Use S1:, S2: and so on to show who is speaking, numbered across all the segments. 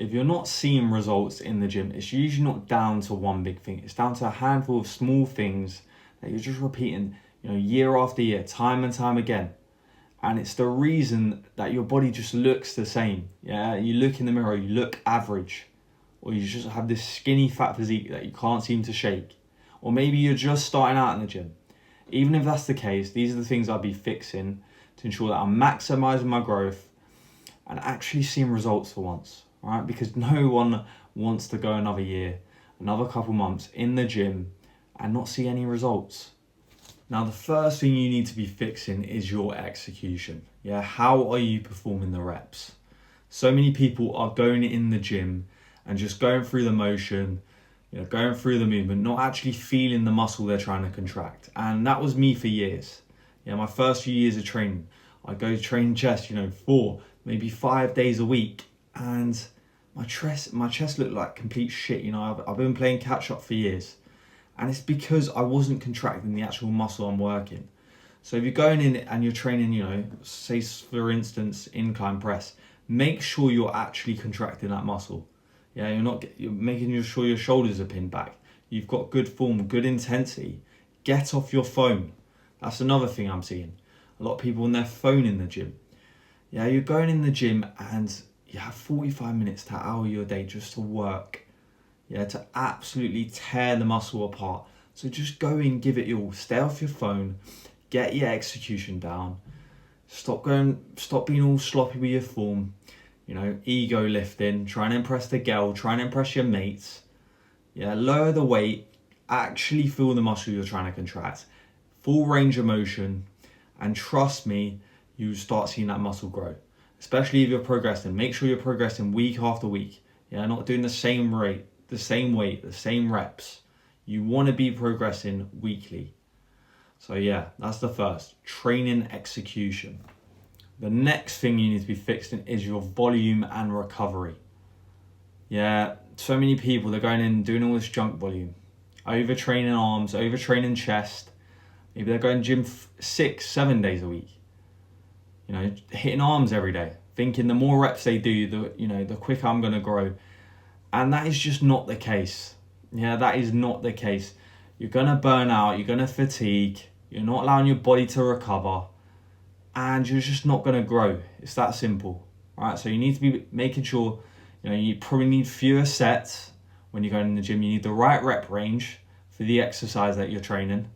S1: if you're not seeing results in the gym, it's usually not down to one big thing. It's down to a handful of small things that you're just repeating, year after year, time and time again. And it's the reason that your body just looks the same. Yeah, you look in the mirror, you look average, or you just have this skinny fat physique that you can't seem to shake. Or maybe you're just starting out in the gym. Even if that's the case, these are the things I'll be fixing to ensure that I'm maximizing my growth and actually seeing results for once, right? Because no one wants to go another year, another couple months in the gym and not see any results. Now, the first thing you need to be fixing is your execution. Yeah, how are you performing the reps? So many people are going in the gym and just going through the motion, going through the movement, not actually feeling the muscle they're trying to contract. And that was me for years. My first few years of training, I go train chest, 4, maybe 5 days a week, and my chest looked like complete shit. I've been playing catch up for years. And it's because I wasn't contracting the actual muscle I'm working. So if you're going in and you're training, say for instance, incline press, make sure you're actually contracting that muscle. Yeah, you're making sure your shoulders are pinned back. You've got good form, good intensity. Get off your phone. That's another thing I'm seeing. A lot of people on their phone in the gym. Yeah, you're going in the gym and you have 45 minutes to an hour of your day just to work. Yeah, to absolutely tear the muscle apart. So just go in, give it your all. Stay off your phone. Get your execution down. Stop being all sloppy with your form. Ego lifting. Try and impress the girl. Try and impress your mates. Yeah, lower the weight. Actually feel the muscle you're trying to contract. Full range of motion. And trust me, you start seeing that muscle grow. Especially if you're progressing. Make sure you're progressing week after week. Yeah, not doing the same rate, the same weight, the same reps. You want to be progressing weekly. So yeah, that's the first. Training execution. The next thing you need to be fixing is your volume and recovery. Yeah, so many people, they're going in doing all this junk volume. Overtraining arms, overtraining chest. Maybe they're going gym 6-7 days a week. Hitting arms every day. Thinking the more reps they do, the quicker I'm going to grow. And that is just not the case. Yeah, that is not the case. You're going to burn out, you're going to fatigue, you're not allowing your body to recover, and you're just not going to grow. It's that simple. Right? So you need to be making sure, you probably need fewer sets when you're going in the gym. You need the right rep range for the exercise that you're training.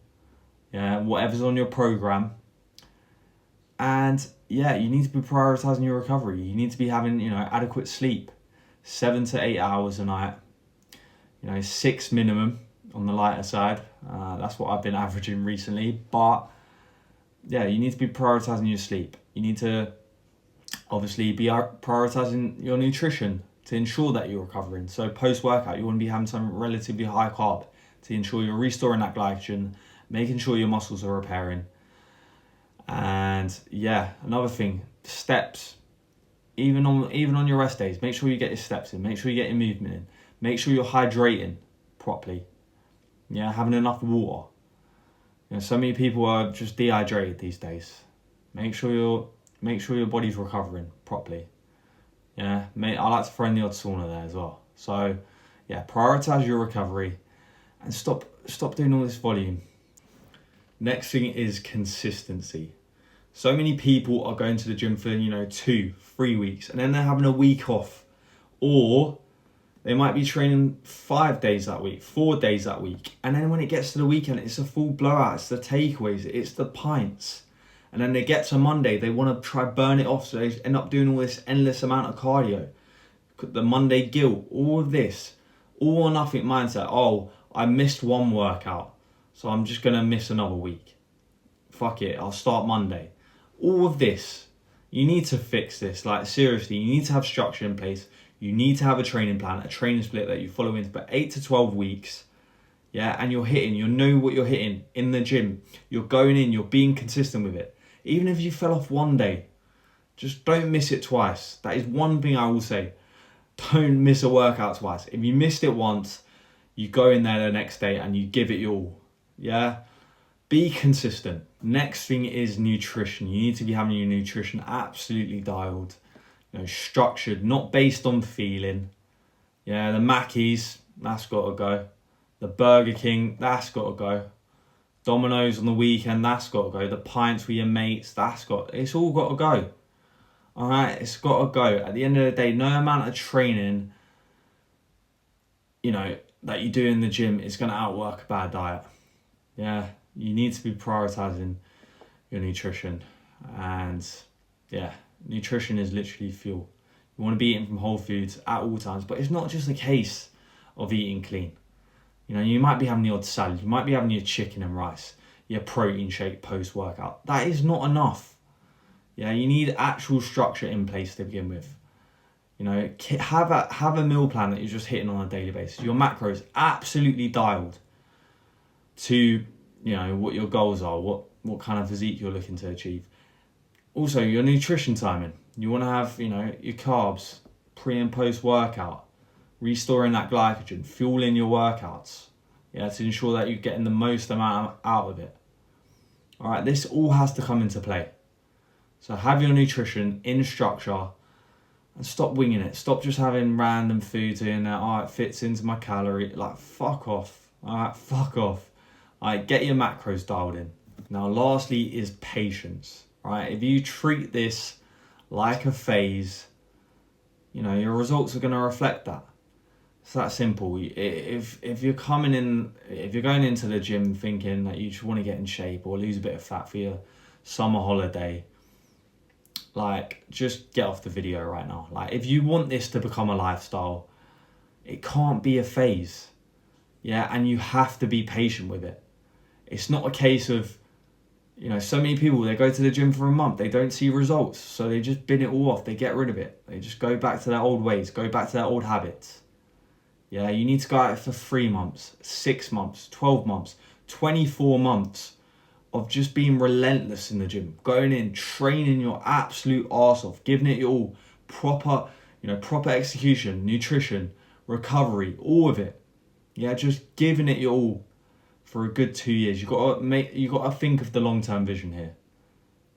S1: Yeah, whatever's on your program. And yeah, you need to be prioritizing your recovery. You need to be having, adequate sleep. 7 to 8 hours a night. 6 minimum on the lighter side. That's what I've been averaging recently. But yeah, you need to be prioritizing your sleep. You need to obviously be prioritizing your nutrition to ensure that you're recovering. So post-workout, you want to be having some relatively high carb to ensure you're restoring that glycogen, making sure your muscles are repairing. And yeah, another thing, steps. Even on your rest days, make sure you get your steps in. Make sure you get your movement in. Make sure you're hydrating properly. Yeah, having enough water. So many people are just dehydrated these days. Make sure your body's recovering properly. Yeah, I like to throw in the odd sauna there as well. So yeah, prioritize your recovery and stop doing all this volume. Next thing is consistency. So many people are going to the gym for 2-3 weeks and then they're having a week off, or they might be training 5 days that week, 4 days that week, and then when it gets to the weekend, it's a full blowout. It's the takeaways, it's the pints, and then they get to Monday, they want to try burn it off, so they end up doing all this endless amount of cardio, the Monday guilt, all of this, all or nothing mindset. Oh, I missed one workout, so I'm just gonna miss another week. Fuck it, I'll start Monday. All of this, you need to fix this. Like seriously, you need to have structure in place. You need to have a training plan, a training split that you follow in for 8 to 12 weeks. Yeah, and you know what you're hitting in the gym. You're going in, you're being consistent with it. Even if you fell off one day, just don't miss it twice. That is one thing I will say. Don't miss a workout twice. If you missed it once, you go in there the next day and you give it your all. Yeah? Be consistent. Next thing is nutrition. You need to be having your nutrition absolutely dialed. structured, not based on feeling. Yeah, the Mackies, that's got to go. The Burger King, that's got to go. Domino's on the weekend, that's got to go. The pints with your mates, it's all got to go. All right, it's got to go. At the end of the day, no amount of training, that you do in the gym is going to outwork a bad diet. Yeah, you need to be prioritizing your nutrition. And yeah, nutrition is literally fuel. You want to be eating from whole foods at all times, but it's not just a case of eating clean. You might be having the odd salad, you might be having your chicken and rice, your protein shake post-workout. That is not enough. Yeah, you need actual structure in place to begin with. Have a meal plan that you're just hitting on a daily basis. Your macros absolutely dialed to, what your goals are, what kind of physique you're looking to achieve. Also, your nutrition timing. You want to have, your carbs pre and post workout, restoring that glycogen, fueling your workouts, to ensure that you're getting the most amount out of it. All right, this all has to come into play. So have your nutrition in structure and stop winging it. Stop just having random foods in there. It fits into my calorie. Fuck off. All right, fuck off. All right, get your macros dialed in. Now, lastly is patience. Right, if you treat this like a phase, your results are going to reflect that. It's that simple. If you're going into the gym thinking that you just want to get in shape or lose a bit of fat for your summer holiday, just get off the video right now. If you want this to become a lifestyle, it can't be a phase. Yeah, and you have to be patient with it. It's not a case of, so many people, they go to the gym for a month, they don't see results, so they just bin it all off, they get rid of it. They just go back to their old ways, go back to their old habits. Yeah, you need to go at it for 3 months, 6 months, 12 months, 24 months of just being relentless in the gym, going in, training your absolute arse off, giving it your all, proper execution, nutrition, recovery, all of it. Yeah, just giving it your all for a good 2 years. You got to think of the long-term vision here.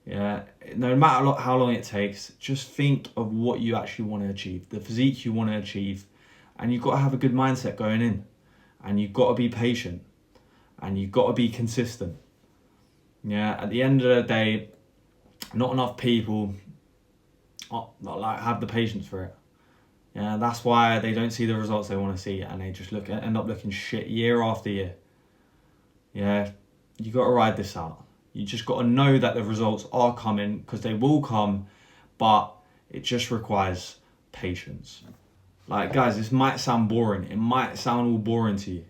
S1: Yeah, no matter how long it takes, just think of what you actually want to achieve, the physique you want to achieve, and you've got to have a good mindset going in, and you've got to be patient, and you've got to be consistent. Yeah, at the end of the day, not enough people have the patience for it. Yeah, that's why they don't see the results they want to see, and they just end up looking shit year after year. Yeah, you got to ride this out. You just got to know that the results are coming, because they will come, but it just requires patience. Guys, this might sound boring. It might sound all boring to you.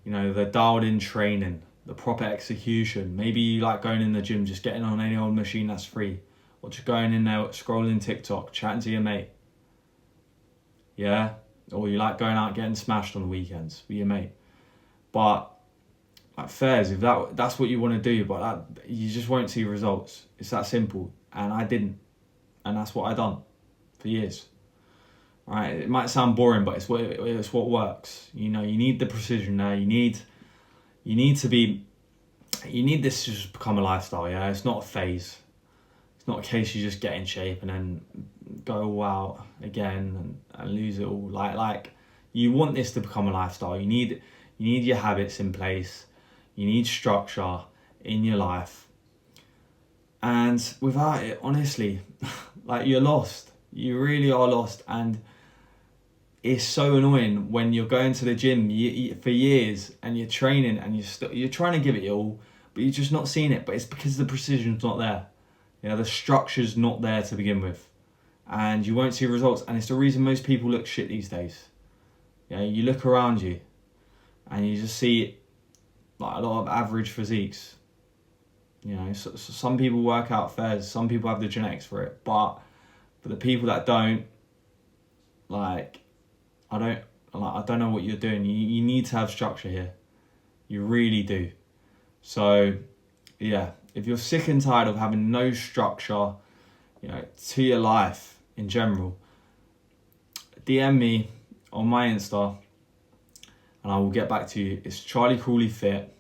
S1: The dialed in training, the proper execution. Maybe you like going in the gym, just getting on any old machine that's free, or just going in there, scrolling TikTok, chatting to your mate. Yeah, or you like going out getting smashed on the weekends with your mate. But fairs, if that's what you want to do, but you just won't see results. It's that simple. And I didn't, and that's what I done for years. Right? It might sound boring, but it's what works. You need the precision there. You need this to just become a lifestyle. Yeah, it's not a phase. It's not a case you just get in shape and then go all out again and lose it all. You want this to become a lifestyle. You need your habits in place. You need structure in your life. And without it, honestly, you're lost. You really are lost. And it's so annoying when you're going to the gym for years and you're training and you're trying to give it your all, but you're just not seeing it. But it's because the precision's not there. The structure's not there to begin with. And you won't see results. And it's the reason most people look shit these days. You look around you and you just see a lot of average physiques. So some people work out fairs, some people have the genetics for it, but for the people that don't, I don't know what you're doing. You need to have structure here. You really do. So, yeah, if you're sick and tired of having no structure, to your life in general, DM me on my Insta and I will get back to you. It's Charlie Crawley Fit,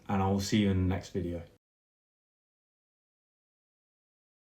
S1: and I will see you in the next video.